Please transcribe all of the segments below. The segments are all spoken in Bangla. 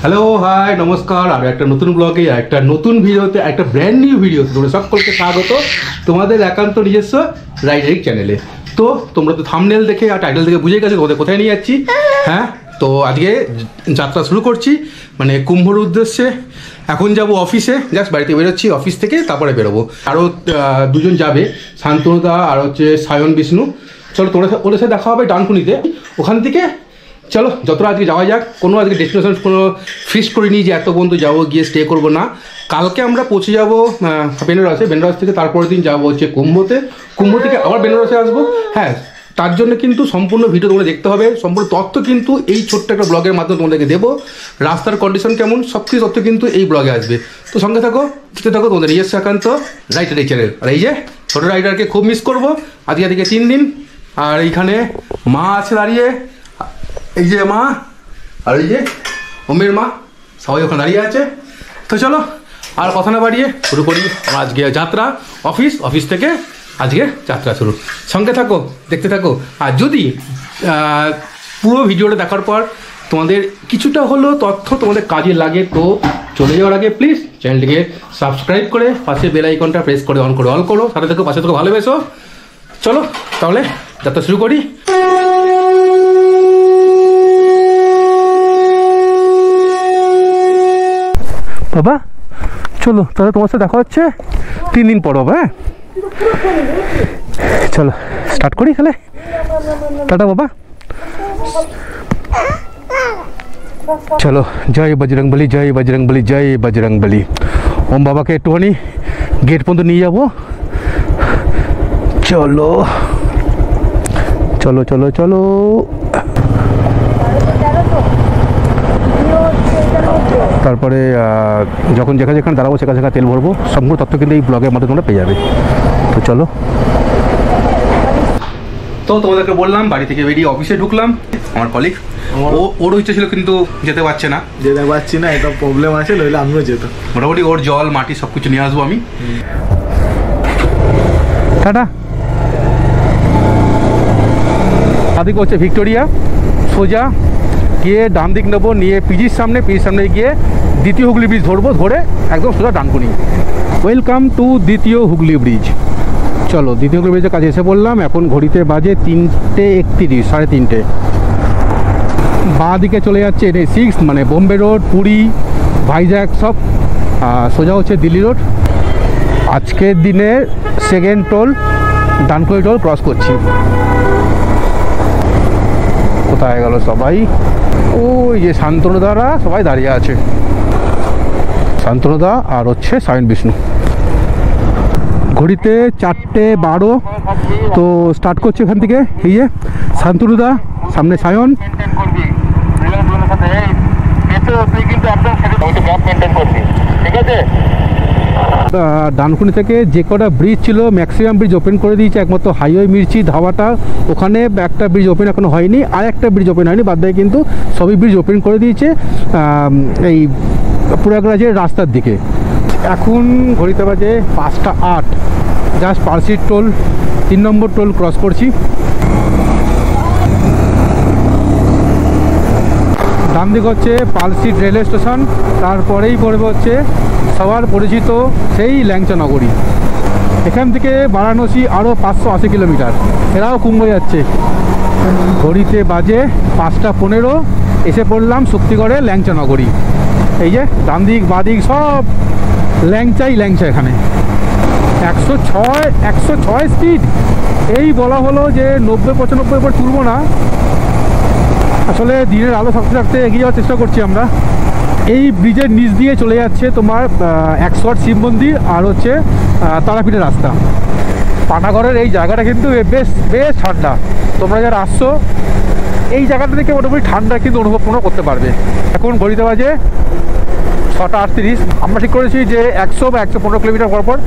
হ্যালো হাই নমস্কার, আর একটা নতুন ব্লগে একটা নতুন ভিডিওতে একটা ব্র্যান্ড নিউ ভিডিওতে তোমরা সকলকে স্বাগত তোমাদের একান্ত নিজস্ব রাইডারিক চ্যানেলে। তো তোমরা তো থাম্বনেল দেখে আর টাইটেল দেখে বুঝে গেছো তোমাদের কোথায় নিয়ে যাচ্ছি। হ্যাঁ, তো আজকে যাত্রা শুরু করছি, মানে কুম্ভর উদ্দেশ্যে। এখন যাব অফিসে, জাস্ট বাড়িতে বেরোচ্ছি অফিস থেকে, তারপরে বেরোবো। আরও দুজন যাবে, শান্তনুদা আর হচ্ছে সায়ন বিষ্ণু। চলো তোমরা ওদের সাথে দেখা হবে ডানকুনিতে। ওখান থেকে চলো যতটা আজকে যাওয়া যাক। কোনো আজকে ডেস্টিনেশন কোনো ফিক্স করিনি যে এত পর্যন্ত যাবো, গিয়ে স্টে করবো না। কালকে আমরা পৌঁছে যাবো বেনারসে, বেনারস থেকে তারপরের দিন যাবো হচ্ছে কুম্ভতে, কুম্ভ থেকে আবার বেনারসে আসবো। হ্যাঁ, তার জন্য কিন্তু সম্পূর্ণ ভিডিও তোমরা দেখতে হবে, সম্পূর্ণ তথ্য কিন্তু এই ছোট্ট একটা ব্লগের মাধ্যমে তোমাদেরকে দেবো। রাস্তার কন্ডিশন কেমন সব কিছু তথ্য কিন্তু এই ব্লগে আসবে। তো সঙ্গে থাকো, দেখতে থাকো তোমাদের নিজস্ব একান্ত রাইডার চ্যানেল। আর এই যে ছোটো রাইডারকে খুব মিস করবো আজকে থেকে 3 দিন। আর এইখানে মা আছে দাঁড়িয়ে, এই যে মা, আর এই যে অম্বের মা, সবাই ওখানে দাঁড়িয়ে আছে। তো চলো আর কথা না বাড়িয়ে শুরু করি আমার আজকে যাত্রা। অফিস থেকে আজকে যাত্রা শুরু। সঙ্গে থাকো, দেখতে থাকো। আর যদি পুরো ভিডিওটা দেখার পর তোমাদের কিছুটা হলেও তথ্য তোমাদের কাজে লাগে, তো চলে যাওয়ার আগে প্লিজ চ্যানেলটিকে সাবস্ক্রাইব করে পাশে বেল আইকনটা প্রেস করে অন করো। সাথে থেকো, পাশে থেকো, ভালোবেসো। চলো তাহলে যাত্রা শুরু করি। বাবা চলো তাহলে তোমার সাথে দেখা হচ্ছে 3 দিন পর। বাবা হ্যাঁ, চলো স্টার্ট করি তাহলে। টাটা বাবা। চলো, জয় বজরংবলী, জয় বজরংবলী, জয় বজরংবলী। ওম বাবাকে একটুখানি গেট পর্যন্ত নিয়ে যাবো। চলো চলো চলো চলো। তারপরে যখন যেখানে দাঁড়াবো সেখানে তেল ভরবো। সম্পূর্ণ তথ্য কিন্তু এই ব্লগের মধ্যে তোমরা পেয়ে যাবে। তো চলো। তো তোমাদেরকে বললাম বাড়ি থেকে বেরিয়ে অফিসে ঢুকলাম। আমার কলিগ ওর ইচ্ছে ছিল কিন্তু যেতে পারছে না। এটা প্রবলেম আছে, নইলে আমিও যেতাম। মোটামুটি ওর জল মাটি সব কিছু নিয়ে আসবো আমি। টাটা। আদিকে হচ্ছে ভিক্টোরিয়া, সোজা গিয়ে ডান দিক নেবো, নিয়ে পিজির সামনে গিয়ে দ্বিতীয় হুগলি ব্রিজ ধরবো, ধরে একদম সোজা ডানকুনি। ওয়েলকাম টু দ্বিতীয় হুগলি ব্রিজ। চলো দ্বিতীয় হুগলি ব্রিজের কাছে এসে বললাম। এখন ঘড়িতে বাজে 3:31, 3:30। বাঁ দিকে চলে যাচ্ছে NH6, মানে বোম্বে রোড, পুরী, ভাইজ্যাক সব। সোজা হচ্ছে দিল্লি রোড। আজকের দিনে second toll Dankuni toll cross করছি। কোথায় গেল সবাই? ওই যে শান্তনুদারা সবাই দাঁড়িয়ে আছে, শান্তনুদা আর হচ্ছে সায়ন বিষ্ণু। ঘড়িতে 4:12। তো স্টার্ট করছে এখান থেকে। এই যে শান্তনুদা, সামনে সায়ন। ডানকুনি থেকে যে কটা ব্রিজ ছিল ম্যাক্সিমাম ব্রিজ ওপেন করে দিয়েছে, একমাত্র হাইওয়ে মির্চি ধাবাটা ওখানে একটা ব্রিজ ওপেন এখনো হয়নি, আর একটা ব্রিজ ওপেন হয়নি। বাদ দিয়ে কিন্তু সবই ব্রিজ ওপেন করে দিয়েছে এই প্রয়াগরাজের রাস্তার দিকে। এখন ঘড়িতে বাজে 5:08। জাস্ট পার্সিট টোল 3 নম্বর টোল ক্রস করছি। ডান দিক হচ্ছে পালসিট রেলওয়ে স্টেশন, তারপরেই পড়বে হচ্ছে সবার পরিচিত সেই ল্যাংচা নগরী। এখান থেকে বারাণসী আরও 580 কিলোমিটার। এরাও কুম্ভ যাচ্ছে। ঘড়িতে বাজে 5:15। এসে পড়লাম শক্তিগড়ে ল্যাংচা নগরী। এই যে ডান দিক বাঁ দিক সব ল্যাংচা। এখানে 106 স্পিড। এই বলা হলো যে 90-95 উপর তুলবো না। আসলে দিনের আলো থাকতে এগিয়ে যাওয়ার চেষ্টা করছি আমরা। এই ব্রিজের নিচ দিয়ে চলে যাচ্ছে তোমার 108 শিব মন্দির আর হচ্ছে তারাপীঠের রাস্তা। পানাগড়ের এই জায়গাটা কিন্তু বেশ ঠান্ডা। তোমরা যারা আসছো এই জায়গাটা থেকে মোটামুটি ঠান্ডা কিন্তু অনুভব করতে পারবে। এখন ঘড়িতে বাজে 6:38। আমরা ঠিক করেছি যে 100 বা 115 কিলোমিটার পর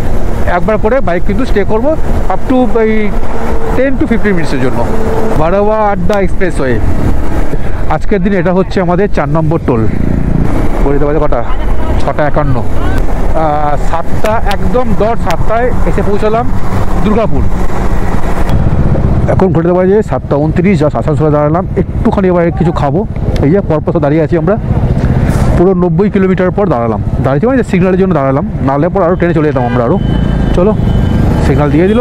একবার করে বাইক কিন্তু স্টে করবো, আপ টু এই 10 to 15 মিনিটসের জন্য। বারোয়া আড্ডা এক্সপ্রেসওয়ে। আজকের দিন এটা হচ্ছে আমাদের 4 নম্বর টোল। ঘড়িতে বাজে কটা? 6:51। 7টা একদম 7টায় এসে পৌঁছালাম দুর্গাপুর। এখন ঘড়িতে বাজে 7:29। জাস্ট আসানসোলে দাঁড়ালাম, একটুখানি এবার কিছু খাবো। এই যে পরপর দাঁড়িয়ে আছি আমরা। পুরো 90 কিলোমিটার পর দাঁড়ালাম, দাঁড়িয়েছি মানে সিগন্যালের জন্য দাঁড়ালাম, নাহলে পর আরও ট্রেনে চলে যেতাম আমরা আরও। চলো সিগন্যাল দিয়ে দিল,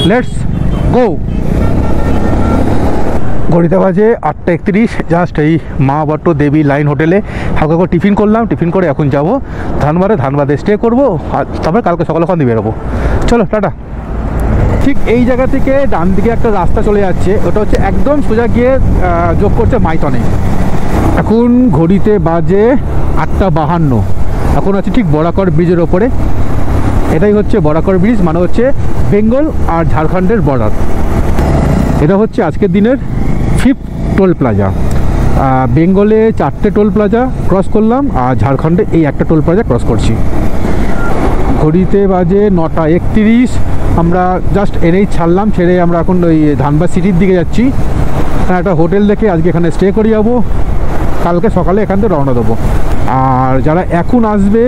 লেটস গো। ঘড়িতে বাজে 8:31, জাস্ট এই মা বট্ট দেবী লাইন হোটেলে হালকা করে টিফিন করলাম, টিফিন করে এখন যাব ধানবাদে স্টে করবো, আর তারপরে কালকে সকালে ওখান দিয়ে বেরোবো। চলো টাটা। ঠিক এই জায়গা থেকে ডান দিকে একটা রাস্তা চলে যাচ্ছে, ওটা হচ্ছে একদম সোজা গিয়ে যোগ করছে মাইথনে। এখন ঘড়িতে বাজে 8:52, এখন আছে ঠিক বরাকর ব্রিজের ওপরে। এটাই হচ্ছে বরাকর ব্রিজ, মানে হচ্ছে বেঙ্গল আর ঝাড়খণ্ডের বর্ডার। এটা হচ্ছে আজকের দিনের 5th টোল প্লাজা। বেঙ্গলে 4টে টোল প্লাজা ক্রস করলাম, আর ঝাড়খণ্ডে এই একটা টোল প্লাজা ক্রস করছি। ঘড়িতে বাজে 9:31, আমরা জাস্ট এনেই ছাড়লাম, ছেড়ে আমরা এখন ওই ধানবাদ সিটির দিকে যাচ্ছি। একটা হোটেল দেখে আজকে এখানে স্টে করে যাবো, কালকে সকালে এখান থেকে রওনা দেবো। আর যারা এখন আসবে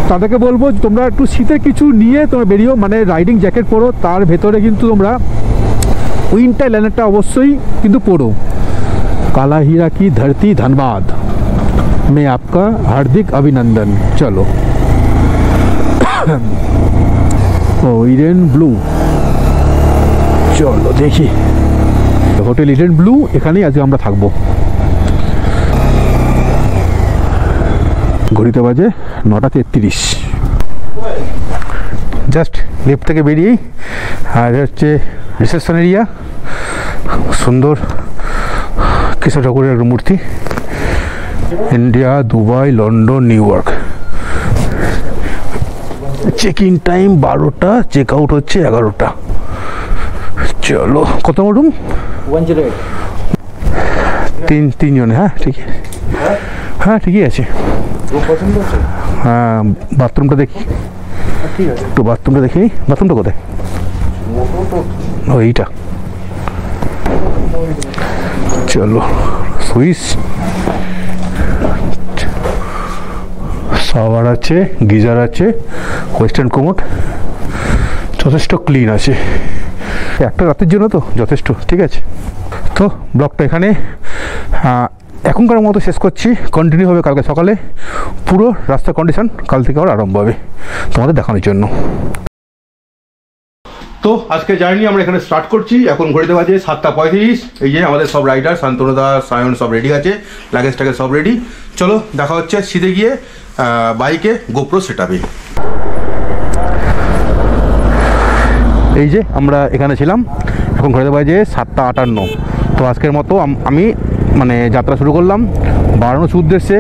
তাদেরকে বলবো তোমরা একটু শীতের কিছু নিয়ে তোমরা বেরিয়েও, মানে রাইডিং জ্যাকেট পরো, তার ভেতরে কিন্তু তোমরা উইন্টার লাইনারটা অবশ্যই কিন্তু পড়ো। কালা হীরা কি ধরতি ধনবাদ মে আপকা হার্দিক অভিনন্দন। চলো ও ইডেন ব্লু, চলো দেখি হোটেল ইডেন ব্লু, এখানেই আজকে আমরা থাকবো। ঘড়িতে বাজে 9:33, জাস্ট লিফট থেকে বেরিয়েই আর হচ্ছে রিসেপশন এরিয়া। সুন্দর কৃষ্ণ ঠাকুরের একটা মূর্তি। India, Dubai, London, New York. Check in time 12টা, চেক আউট হচ্ছে 11টা। চলো কত নম্বর রুম? 108। তিনজনে, হ্যাঁ ঠিক আছে, হ্যাঁ ঠিকই আছে। হ্যাঁ বাথরুমটা দেখি, ঠিক আছে একটু বাথরুমটা দেখি। বাথরুমটা কোথায়? ও এইটা। চলো সুইচ, শাওয়ার আছে, গিজার আছে, ওয়েস্টার্ন কোমোড, যথেষ্ট ক্লিন আছে। একটা রাতের জন্য তো যথেষ্ট, ঠিক আছে। তো ব্লগটা এখানে এখনকার মতো শেষ করছি, কন্টিনিউ হবে কালকে সকালে। পুরো রাস্তার কন্ডিশন কাল থেকে আবার আরম্ভ হবে তোমাদের দেখানোর জন্য। তো আজকে জার্নি আমরা এখানে স্টার্ট করছি। এখন ঘড়িতে বাজে 7:35। এই যে আমাদের সব রাইডার শান্তনুদা, সায়ন সব রেডি আছে, লাগেজ টাগেজ সব রেডি। চলো দেখা হচ্ছে সিধে গিয়ে বাইকে গোপ্রো সেটআপে। এই যে আমরা এখানে ছিলাম, এখন ঘড়িতে বাজে 7:58। তো আজকের মতো আমি মানে যাত্রা শুরু করলাম বারাণসী উদ্দেশ্যে।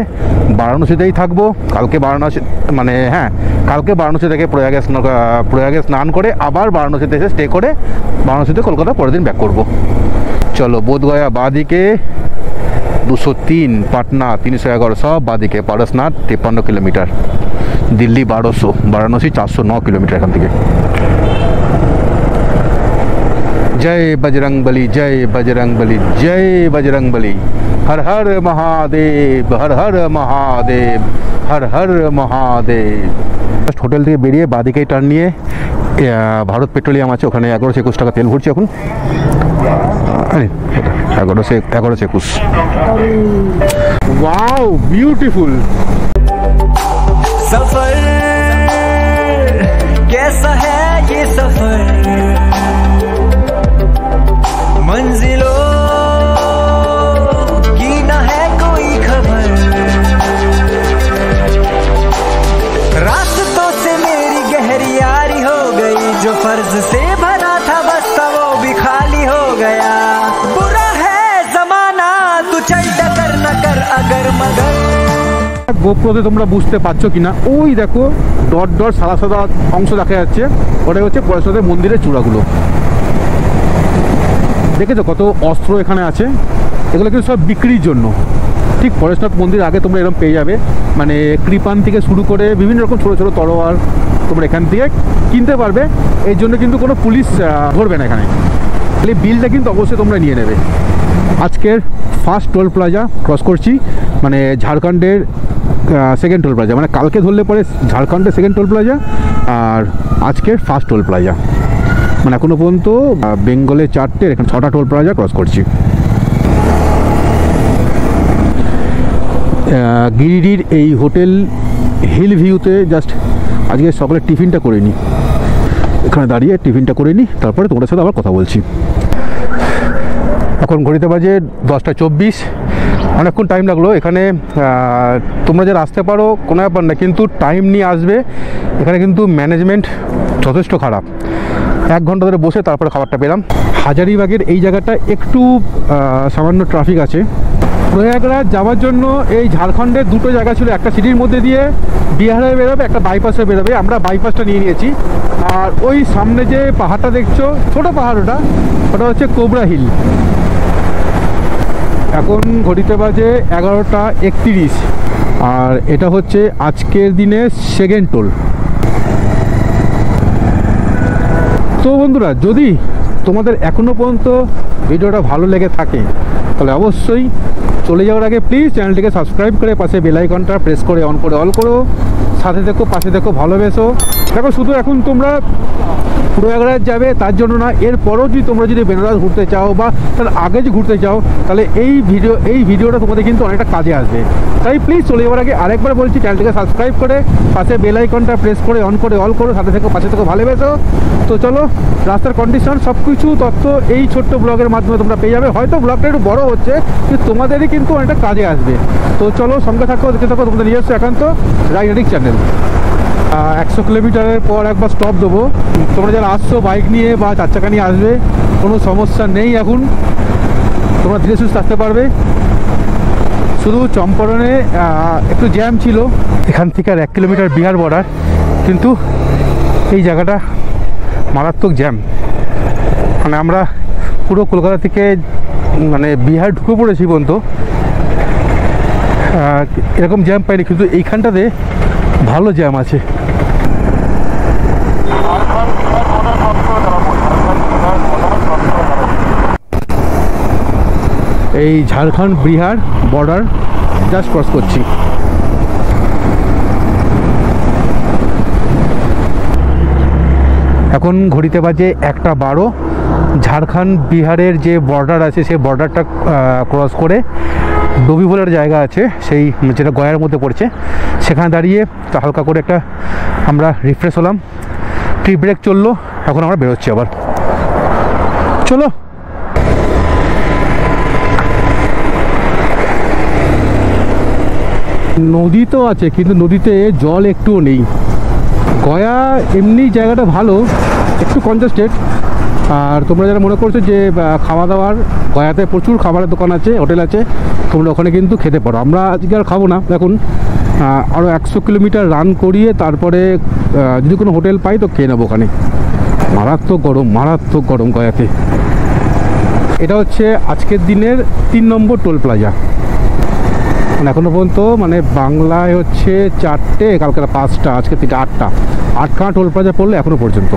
বারাণসীতেই থাকবো কালকে। বারাণসী মানে হ্যাঁ, কালকে বারাণসী থেকে প্রয়াগে স্নান করে আবার বারাণসীতে এসে স্টে করে বারাণসীতে কলকাতা পরের দিন ব্যাক করবো। চলো বোধগয়া বাদিকে 203, পাটনা 311, সব বাদিকে। পারসনাথ 53 কিলোমিটার, দিল্লি 1200, বারাণসী 409 কিলোমিটার এখান থেকে। জয় বজরংবলী, জয় বজরংবলী, জয় বজরংবলী। হর হর মহাদেব, হর হর মহাদেব, হর হর মহাদেব। হোটেল থেকে বেরিয়ে বাদিকেই টার্ন নিয়ে ভারত পেট্রোলিয়াম আছে, ওখানে 1121 টাকা তেল ভরছি এখন। 1121। Wow beautiful. सफर कैसा है ये सफर, मंजिलों की न है कोई खबर, रास्तों से मेरी गहरी यारी हो गई, जो फर्ज से भरा था बस्ता वो भी खाली हो गया, बुरा है जमाना तू चल डकर न कर अगर मगर। গোপ্রোতে তোমরা বুঝতে পারছো কিনা, ওই দেখো ডট ডট সাদা সাদা অংশ দেখা যাচ্ছে, ওটাই হচ্ছে পরেশনাথের মন্দিরের চূড়াগুলো। দেখেছো কত অস্ত্র এখানে আছে, এগুলো কিন্তু সব বিক্রির জন্য। ঠিক পরেশনাথ মন্দির আগে তোমরা এরকম পেয়ে যাবে, মানে কৃপান থেকে শুরু করে বিভিন্ন রকম ছোটো ছোটো তরোয়াল তোমরা এখান থেকে কিনতে পারবে। এই জন্য কিন্তু কোনো পুলিশ ধরবে না এখানে, খালি বিলটা কিন্তু অবশ্যই তোমরা নিয়ে নেবে। আজকের ফার্স্ট টোল প্লাজা ক্রস করছি, মানে ঝাড়খণ্ডের সেকেন্ড টোল প্লাজা, মানে কালকে ধরলে পরে ঝাড়খণ্ডের সেকেন্ড টোল প্লাজা আর আজকের ফার্স্ট টোল প্লাজা। মানে এখনো পর্যন্ত বেঙ্গলে 4টে, এখানে 6টা টোল প্লাজা ক্রস করছি। গিরিডির এই হোটেল হিল ভিউতে জাস্ট আজকে সকালে টিফিনটা করে নিই, এখানে দাঁড়িয়ে টিফিনটা করে নিই, তারপরে তোমাদের সাথে আবার কথা বলছি। এখন ঘড়িতে বাজে 10:24। অনেকক্ষণ টাইম লাগলো এখানে। তোমরা যারা আসতে পারো কোনো ব্যাপার না, কিন্তু টাইম নিয়ে আসবে। এখানে কিন্তু ম্যানেজমেন্ট যথেষ্ট খারাপ। 1 ঘন্টা ধরে বসে তারপরে খাবারটা পেলাম। হাজারিবাগের এই জায়গাটা একটু সামান্য ট্রাফিক আছে। প্রয়াগরাজ যাওয়ার জন্য এই ঝাড়খণ্ডের দুটো জায়গা ছিল, একটা সিটির মধ্যে দিয়ে বিহারে বেরোবে, একটা বাইপাসে বেরোবে। আমরা বাইপাসটা নিয়ে নিয়েছি। আর ওই সামনে যে পাহাড়টা দেখছো, ছোটো পাহাড়, ওটা হচ্ছে কোবরা হিল। এখন ঘড়িতে বাজে 11:31 আর এটা হচ্ছে আজকের দিনের সেকেন্ড টোল। তো বন্ধুরা, যদি তোমাদের এখনও পর্যন্ত ভিডিওটা ভালো লেগে থাকে তাহলে অবশ্যই চলে যাওয়ার আগে প্লিজ চ্যানেলটিকে সাবস্ক্রাইব করে পাশে বেল আইকনটা প্রেস করে অন করে অল করো। সাথে দেখো, পাশে দেখো, ভালোবেসো। দেখো, শুধু এখন তোমরা প্রয়াগরাজ যাবে তার জন্য না, এরপরও যদি বেনারস ঘুরতে চাও বা তার আগে যদি ঘুরতে চাও, তাহলে এই ভিডিওটা তোমাদের কিন্তু অনেকটা কাজে আসবে। তাই প্লিজ চলে যাওয়ার আগে আরেকবার বলছি, চ্যানেলটিকে সাবস্ক্রাইব করে পাশে বেল আইকনটা প্রেস করে অন করে অল করো। সাথে থেকো, পাশে থেকো, ভালোবেসো। তো চলো, রাস্তার কন্ডিশন সব কিছু তথ্য এই ছোট্ট ব্লগের মাধ্যমে তোমরা পেয়ে যাবে। হয়তো ব্লগটা একটু বড় হচ্ছে, কিন্তু তোমাদেরই কিন্তু অনেকটা কাজে আসবে। তো চলো, সঙ্গে থাকো, দেখতে থাকো তোমাদের নিজস্ব একান্ত রাইডিং চ্যানেল। 100 কিলোমিটারের পর একবার স্টপ দেবো। তোমরা যারা আসছো বাইক নিয়ে বা 4 চাকা নিয়ে আসবে, কোনো সমস্যা নেই। এখন তোমরা ধীরে সুস্থে আসতে পারবে। শুধু চম্পারণে একটু জ্যাম ছিল। এখান থেকে আর 1 কিলোমিটার বিহার বর্ডার, কিন্তু এই জায়গাটা মারাত্মক জ্যাম। মানে আমরা পুরো কলকাতা থেকে মানে বিহার ঢুকে পড়েছি পর্যন্ত এরকম জ্যাম পাইনি, কিন্তু এইখানটাতে ভালো জ্যাম আছে। এই Jharkhand Bihar border just cross করছি। এখন ঘড়িতে বাজে 1:12। ঝাড়খণ্ড বিহারের যে বর্ডার আছে সেই বর্ডারটা ক্রস করে ডবি বলার জায়গা আছে, সেই যেটা গয়ার মধ্যে পড়ছে, সেখানে দাঁড়িয়ে হালকা করে একটা আমরা রিফ্রেশ হলাম। টি ব্রেক চললো, এখন আমরা বেরোচ্ছি আবার। চলো। নদী তো আছে, কিন্তু নদীতে জল একটুও নেই। গয়া এমনি জায়গাটা ভালো, একটু কনজাস্টেড। আর তোমরা যারা মনে করছো যে খাওয়া দাওয়ার, গয়াতে প্রচুর খাবারের দোকান আছে, হোটেল আছে, তোমরা ওখানে কিন্তু খেতে পারো। আমরা আজকে আর খাবো না, দেখুন আরও 100 কিলোমিটার রান করিয়ে তারপরে যদি কোনো হোটেল পাই তো খেয়ে নেবো ওখানে। মারাত্মক গরম গয়াতে। এটা হচ্ছে আজকের দিনের 3 নম্বর টোল প্লাজা। মানে এখনও পর্যন্ত মানে বাংলায় হচ্ছে 4টে, কালকে 5টা, আজকে থেকে 8খানা টোল প্লাজা পড়লো এখনও পর্যন্ত।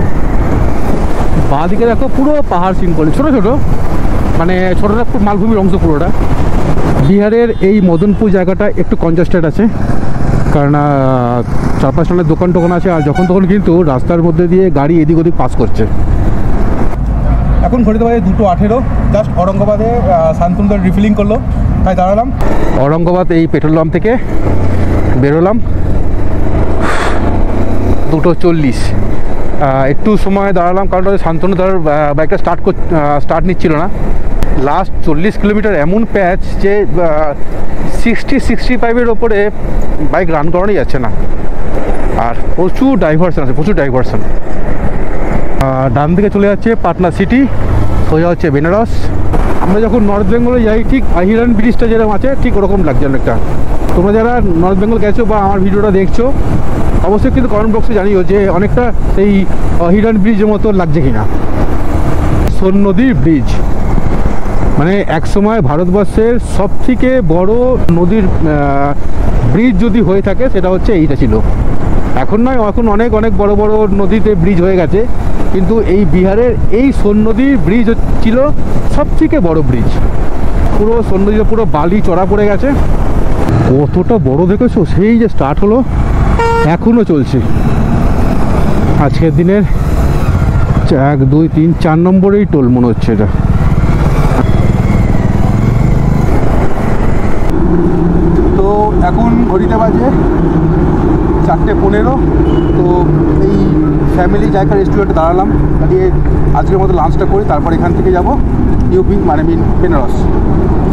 বাঁদিকে দেখো পুরো পাহাড় সিনকল, ছোটো ছোটো, মানে ছোটোটা খুব মালভূমির অংশ পুরোটা। বিহারের এই মদনপুর জায়গাটা একটু কনজাস্টেড আছে, কারণ 4-5 দোকান টোকান আছে, আর যখন তখন কিন্তু রাস্তার মধ্যে দিয়ে গাড়ি এদিক ওদিক পাস করছে। এখন ঘড়িতে বাজে 2:18। জাস্ট ঔরঙ্গাবাদে শান্তনুদা রিফিলিং করলো, তাই দাঁড়ালাম। ঔরঙ্গাবাদ এই পেট্রোল পাম্প থেকে বেরোলাম 2:40। একটু সময় দাঁড়ালাম, কারণ শান্তনু তার বাইকটা স্টার্ট নিচ্ছিল না। লাস্ট 40 কিলোমিটার এমন প্যাচ যে 60-65-এর ওপরে বাইক রান করানোই যাচ্ছে না। আর প্রচুর ডাইভারশন আছে, ডান দিকে চলে যাচ্ছে পাটনা সিটি, সোজা হচ্ছে বেনারস। আমরা যখন নর্থ বেঙ্গলে যাই, ঠিক আহিরান ব্রিজটা যেরকম আছে ঠিক ওরকম লাগছে অনেকটা। তোমরা যারা নর্থ বেঙ্গল গেছো বা আমার ভিডিওটা দেখছো, অবশ্যই কিন্তু কমেন্ট বক্সে জানিও যে অনেকটা এই আহিরান ব্রিজের মতো লাগছে কিনা। সোন নদীর ব্রিজ মানে একসময় ভারতবর্ষের সবথেকে বড় নদীর ব্রিজ যদি হয়ে থাকে সেটা হচ্ছে এইটা ছিল। এখন নয়, এখন অনেক বড় বড় নদীতে ব্রিজ হয়ে গেছে, কিন্তু এই বিহারের এই সোন নদীর ব্রিজ ছিল সবথেকে বড় ব্রিজ। পুরো সোন নদীতে পুরো বালি চড়া পড়ে গেছে। কতটা বড় দেখেছো, সেই যে স্টার্ট হলো এখনও চলছে। আজকের দিনের 1, 2, 3, 4 নম্বরেই টোল মনে হচ্ছে এটা। তো ঘড়িতে বাজে 4:15। তো এই ফ্যামিলি জায়গা রেস্টুরেন্টে দাঁড়ালাম, দাঁড়িয়ে আজকের মতো লাঞ্চটা করি, তারপর এখান থেকে যাবো ইউপি মানে বেনারস।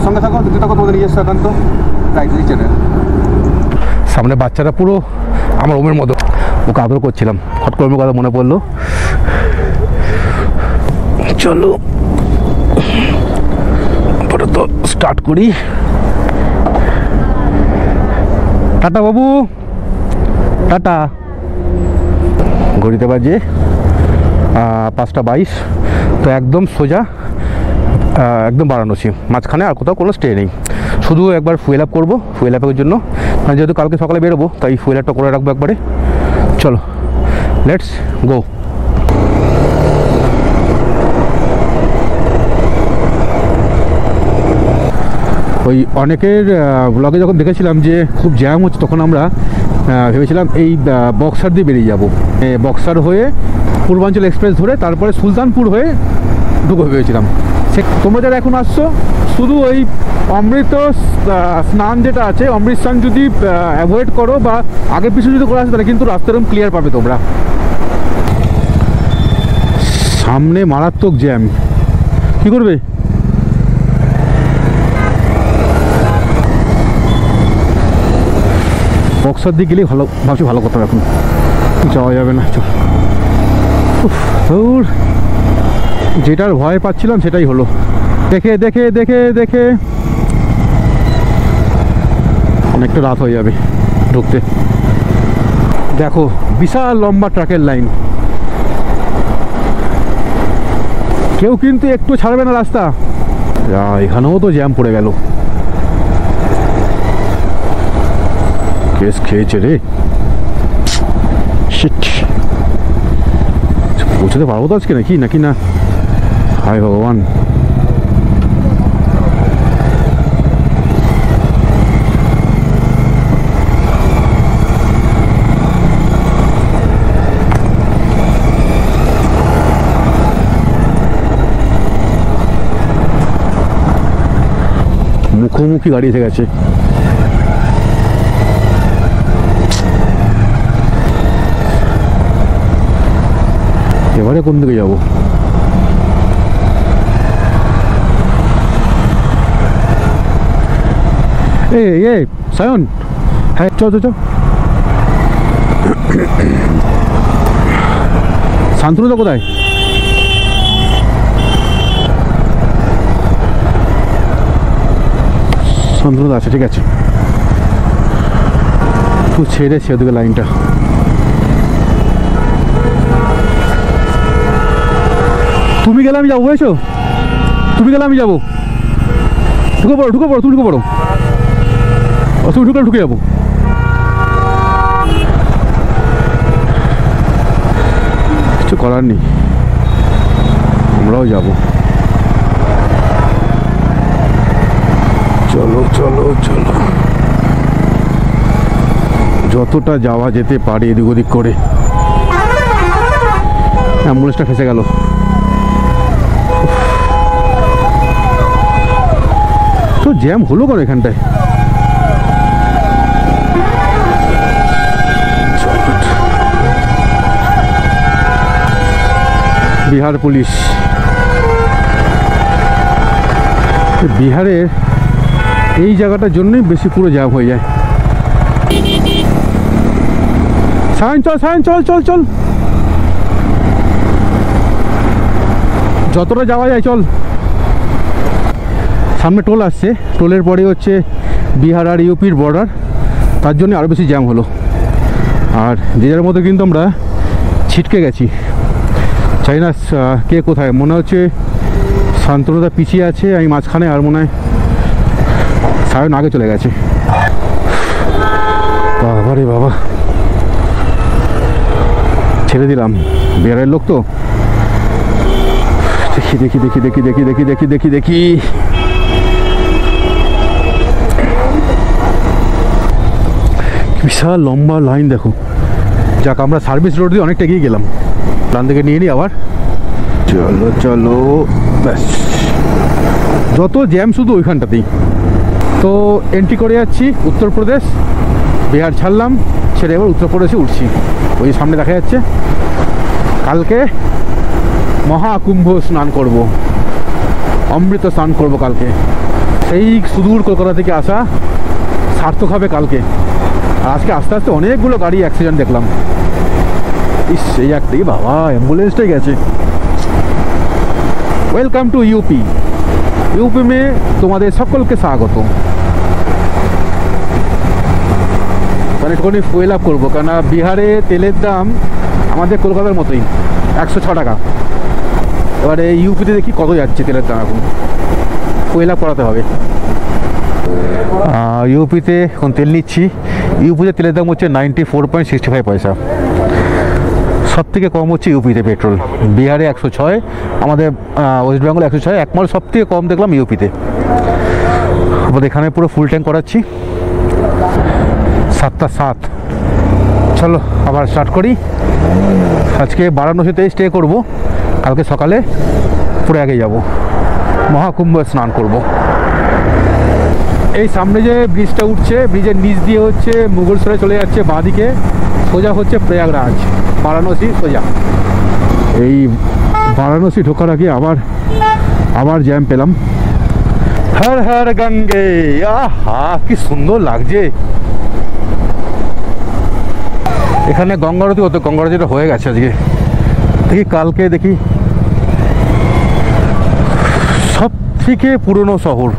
সঙ্গে থাকো, দেখতে থাকো তোমাদের নিজস্ব একান্ত রাইডারি চ্যানেল। সামনে বাচ্চারা পুরো আমার রুমের মতো, ওকে আদর করছিলাম, হট করে কথা মনে পড়লো। চলো তো স্টার্ট করি। টাটা বাবু, টাটা। ঘড়িতে বাজে 5:22। তো একদম সোজা একদম বারাণসী, মাঝখানে আর কোথাও কোনো স্টে নেই। শুধু একবার ফুয়েল আপ করবো, ফুয়েল আপের জন্য, যেহেতু কালকে সকালে বেরোবো তাই ফুয়েল আপটা করে রাখবো একবারে। চলো লেটস গো। ওই অনেকের ব্লগে যখন দেখেছিলাম যে খুব জ্যাম হচ্ছে, তখন আমরা ভেবেছিলাম এই বক্সার দিয়ে বেরিয়ে যাব, বক্সার হয়ে পূর্বাঞ্চল এক্সপ্রেস ধরে তারপরে সুলতানপুর হয়ে ঢুকো ভেবেছিলাম। তোমরা যারা এখন আসছো, শুধু ওই অমৃত স্নান যেটা আছে, অমৃত স্নান যদি অ্যাভয়েড করো বা আগে পিছু যদি করে আসো, তাহলে কিন্তু রাস্তা এরকম ক্লিয়ার পাবে তোমরা। সামনে মারাত্মক জ্যাম, কী করবে? বক্সার দিকে গেলেই ভালো, ভাবছি ভালো কথা, এখন যাওয়া যাবে না। চল, যেটার ভয় পাচ্ছিলাম সেটাই হলো। দেখে দেখে দেখে দেখে অনেকটা রাত হয়ে যাবে ঢুকতে। দেখো বিশাল লম্বা ট্রাকের লাইন, কেউ কিন্তু একটু ছাড়বে না রাস্তা। এখানেও তো জ্যাম পড়ে গেল, কেস খেয়েছে রে। শিট, পৌঁছাতে পারবো তো আজকে নাকি না? হায় ভগবান। মুখোমুখি গাড়ি এসে গেছে। এবারে কোন দিকে যাবো? এই সায়ন, হ্যাঁ চল। শান্তনুদা কোথায়? শান্তনুদা আছে, ঠিক আছে। তুই ছেড়েছে ওদিকে লাইনটা। তুমি গেলে আমি যাবো, বুঝেছো? তুমি গেলে আমি যাবো। ঢুকে পড়ো, তুমি ঢুকে পড়ো। তুমি ঢুকে যাবো। কিছু করার নেই, আমরাও যাবো। চলো চলো চলো, যতটা যাওয়া যেতে পারে এদিক ওদিক করে। অ্যাম্বুলেন্সটা ফেসে গেল। তো জ্যাম হলো কেন এখানটায়? বিহার পুলিশ। বিহারের এই জায়গাটার জন্যই বেশি পুরো জ্যাম হয়ে যায়। সায়ন চল, যতটা যাওয়া যায় চল। সামনে টোল আসছে, টোলের পরে হচ্ছে বিহার আর ইউপির বর্ডার, তার জন্য আরও বেশি জ্যাম হলো। আর যে যার মতো কিন্তু আমরা ছিটকে গেছি, চাই না কে কোথায়। মনে হচ্ছে শান্তনুদা পিছিয়ে আছে, আমি মাঝখানে, আর মনে হয় সায়ন আগে চলে গেছে। বাবা রে বাবা, ছেড়ে দিলাম, বিহারের লোক তো। দেখি বিশাল লম্বা লাইন দেখো। যাক, আমরা সার্ভিস রোড দিয়ে অনেকটা এগিয়ে গেলাম। ডান দিকে নিয়ে নিই আবার। চলো ব্যাস, যত জ্যাম শুধু ওইখানটাতেই। তো এন্ট্রি করে যাচ্ছি উত্তরপ্রদেশ। বিহার ছাড়লাম, ছেড়ে এবার উত্তরপ্রদেশে উঠছি। ওই সামনে দেখা যাচ্ছে। কালকে মহাকুম্ভ স্নান করব, অমৃত স্নান করব কালকে। সেই সুদূর কলকাতা থেকে আসা সার্থক হবে কালকে। আর আজকে আস্তে আস্তে অনেকগুলো গাড়ি অ্যাক্সিডেন্ট দেখলাম। ইস, এই একটাই বাবা, অ্যাম্বুলেন্সটাই গেছে। Welcome to UP. यूपी में তোমাদের সকলকে স্বাগত। মানে একটুখানি ফুয়েল আপ করবো, কেননা বিহারে তেলের দাম আমাদের কলকাতার মতোই 106 টাকা। এবারে ইউপিতে দেখি কত যাচ্ছে তেলের দাম, এখন ফুয়েল আপ করাতে হবে। ইউপিতে এখন তেল নিচ্ছি। ইউপিতে তেলের দাম হচ্ছে 94.65 পয়সা। সব থেকে কম হচ্ছে ইউপিতে পেট্রোল। বিহারে 106, আমাদের ওয়েস্ট বেঙ্গল 106, একমাল সব থেকে কম দেখলাম ইউপিতে। আবার এখানে পুরো ফুল ট্যাঙ্ক করাচ্ছি। 7:07। চলো আবার স্টার্ট করি। আজকে বারাণসীতে স্টে করব, কালকে সকালে প্রয়াগে যাব, মহাকুম্ভ স্নান করব। এই সামনে যে ব্রিজটা উঠছে, ব্রিজের নিচ দিয়ে হচ্ছে মুঘলসরাই চলে যাচ্ছে বাঁদিকে, সোজা হচ্ছে প্রয়াগরাজ, বারাণসী সোজা। এই বারাণসী ঢোকার আগে আবার জ্যাম পেলাম। হর হর গঙ্গে, আহা কি সুন্দর লাগছে। এখানে গঙ্গারতি হতো, গঙ্গারতিটা হয়ে গেছে আজকে। দেখি কালকে দেখি। সব থেকে পুরনো শহর,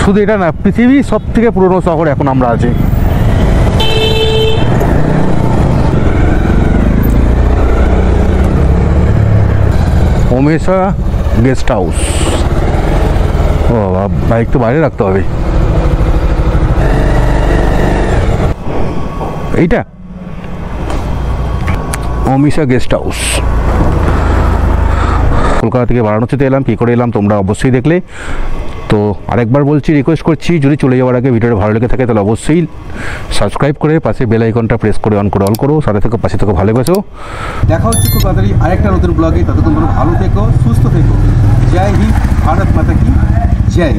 শুধু এটা না, পৃথিবীর সব থেকে পুরনো শহর এখন আমরা আছি। ওমেশা গেস্ট হাউস। ও বাবা, বাইক তো বাইরে রাখতে হবে। এইটা ওমেশা গেস্ট হাউস। কলকাতা থেকে বারাণসীতে এলাম, কী করে এলাম তোমরা অবশ্যই দেখলে। তো আরেকবার বলছি, রিকোয়েস্ট করছি, যদি চলে যাওয়ার আগে ভিডিওটা ভালো লেগে থাকে তাহলে অবশ্যই সাবস্ক্রাইব করে পাশে বেল আইকনটা প্রেস করে অন করো। সাথে থেকে পাশে থেকে ভালোবাসো। দেখা হচ্ছে খুব তাড়াতাড়ি আরেকটা নতুন ব্লগে। ততক্ষণ তোমরা ভালো থেকো, সুস্থ থেকো। জয় হিন্দ, ভারত মাতা কি জয়।